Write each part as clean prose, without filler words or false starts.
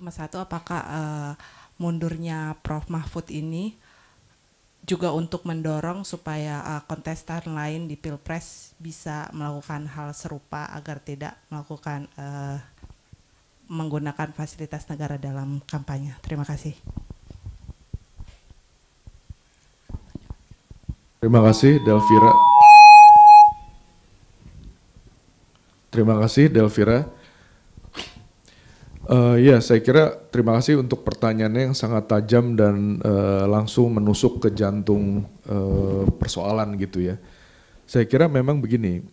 cuma satu, apakah mundurnya Prof. Mahfud ini juga untuk mendorong supaya kontestan lain di Pilpres bisa melakukan hal serupa agar tidak melakukan menggunakan fasilitas negara dalam kampanye. Terima kasih. Terima kasih Delvira. Terima kasih Delvira. Ya, saya kira terima kasih untuk pertanyaannya yang sangat tajam dan langsung menusuk ke jantung persoalan gitu ya. Saya kira memang begini,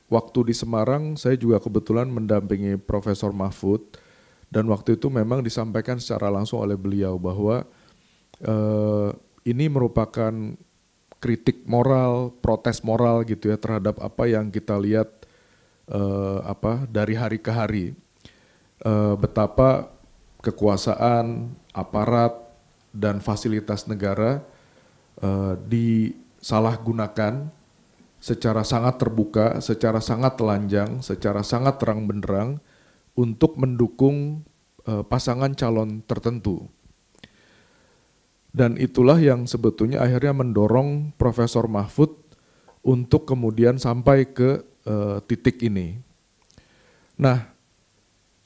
waktu di Semarang saya juga kebetulan mendampingi Profesor Mahfud dan waktu itu memang disampaikan secara langsung oleh beliau bahwa ini merupakan kritik moral, protes moral gitu ya terhadap apa yang kita lihat dari hari ke hari. Betapa kekuasaan, aparat, dan fasilitas negara disalahgunakan secara sangat terbuka, secara sangat telanjang, secara sangat terang benderang untuk mendukung pasangan calon tertentu. Dan itulah yang sebetulnya akhirnya mendorong Profesor Mahfud untuk kemudian sampai ke titik ini. Nah,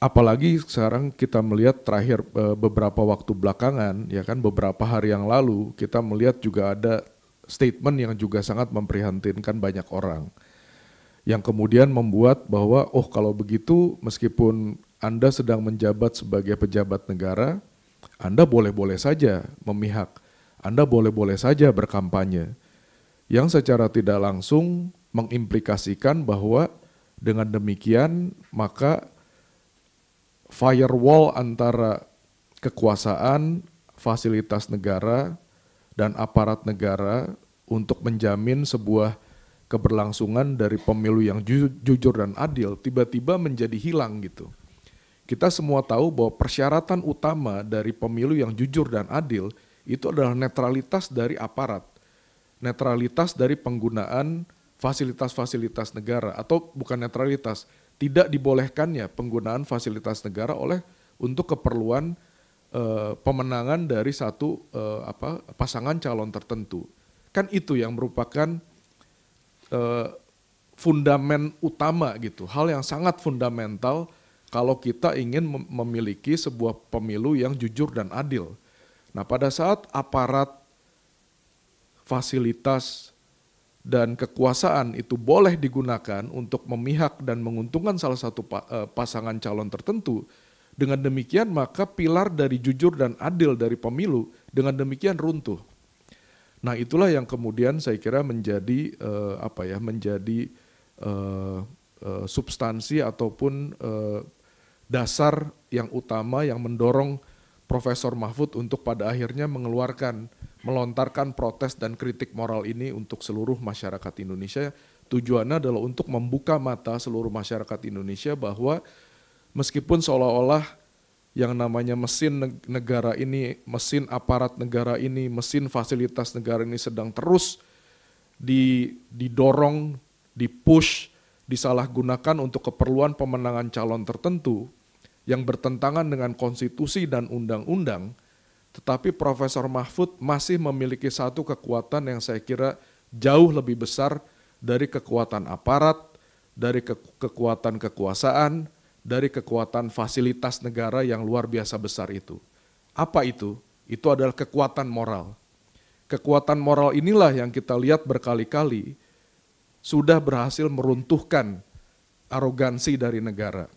apalagi sekarang kita melihat terakhir beberapa waktu belakangan, ya kan beberapa hari yang lalu kita melihat juga ada statement yang juga sangat memprihatinkan banyak orang. Yang kemudian membuat bahwa kalau begitu meskipun Anda sedang menjabat sebagai pejabat negara, Anda boleh-boleh saja memihak, Anda boleh-boleh saja berkampanye. Yang secara tidak langsung mengimplikasikan bahwa dengan demikian maka firewall antara kekuasaan, fasilitas negara, dan aparat negara untuk menjamin sebuah keberlangsungan dari pemilu yang jujur dan adil tiba-tiba menjadi hilang gitu. Kita semua tahu bahwa persyaratan utama dari pemilu yang jujur dan adil itu adalah netralitas dari aparat, netralitas dari penggunaan fasilitas-fasilitas negara, atau bukan netralitas, tidak dibolehkannya penggunaan fasilitas negara untuk keperluan pemenangan dari satu pasangan calon tertentu. Kan itu yang merupakan fundamen utama gitu, hal yang sangat fundamental kalau kita ingin memiliki sebuah pemilu yang jujur dan adil. Nah, pada saat aparat, fasilitas, dan kekuasaan itu boleh digunakan untuk memihak dan menguntungkan salah satu pasangan calon tertentu, dengan demikian maka pilar dari jujur dan adil dari pemilu dengan demikian runtuh. Nah, itulah yang kemudian saya kira menjadi substansi ataupun dasar yang utama yang mendorong Profesor Mahfud untuk pada akhirnya melontarkan protes dan kritik moral ini untuk seluruh masyarakat Indonesia. Tujuannya adalah untuk membuka mata seluruh masyarakat Indonesia bahwa meskipun seolah-olah yang namanya mesin negara ini, mesin aparat negara ini, mesin fasilitas negara ini sedang terus didorong, dipush, disalahgunakan untuk keperluan pemenangan calon tertentu yang bertentangan dengan konstitusi dan undang-undang, tetapi Profesor Mahfud masih memiliki satu kekuatan yang saya kira jauh lebih besar dari kekuatan aparat, dari kekuatan kekuasaan, dari kekuatan fasilitas negara yang luar biasa besar itu. Apa itu? Itu adalah kekuatan moral. Kekuatan moral inilah yang kita lihat berkali-kali sudah berhasil meruntuhkan arogansi dari negara,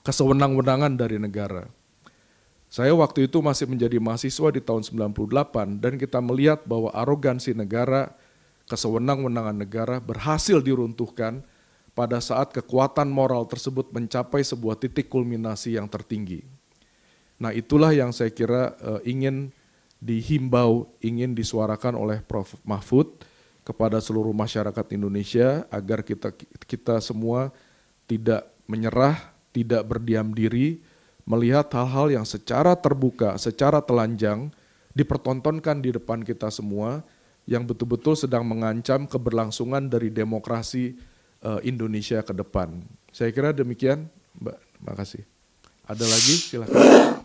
kesewenang-wenangan dari negara. Saya waktu itu masih menjadi mahasiswa di tahun 98 dan kita melihat bahwa arogansi negara, kesewenang-wenangan negara berhasil diruntuhkan pada saat kekuatan moral tersebut mencapai sebuah titik kulminasi yang tertinggi. Nah, itulah yang saya kira ingin dihimbau, ingin disuarakan oleh Prof. Mahfud kepada seluruh masyarakat Indonesia agar kita semua tidak menyerah, tidak berdiam diri, melihat hal-hal yang secara terbuka, secara telanjang dipertontonkan di depan kita semua yang betul-betul sedang mengancam keberlangsungan dari demokrasi Indonesia ke depan. Saya kira demikian, Mbak. Terima kasih. Ada lagi? Silakan.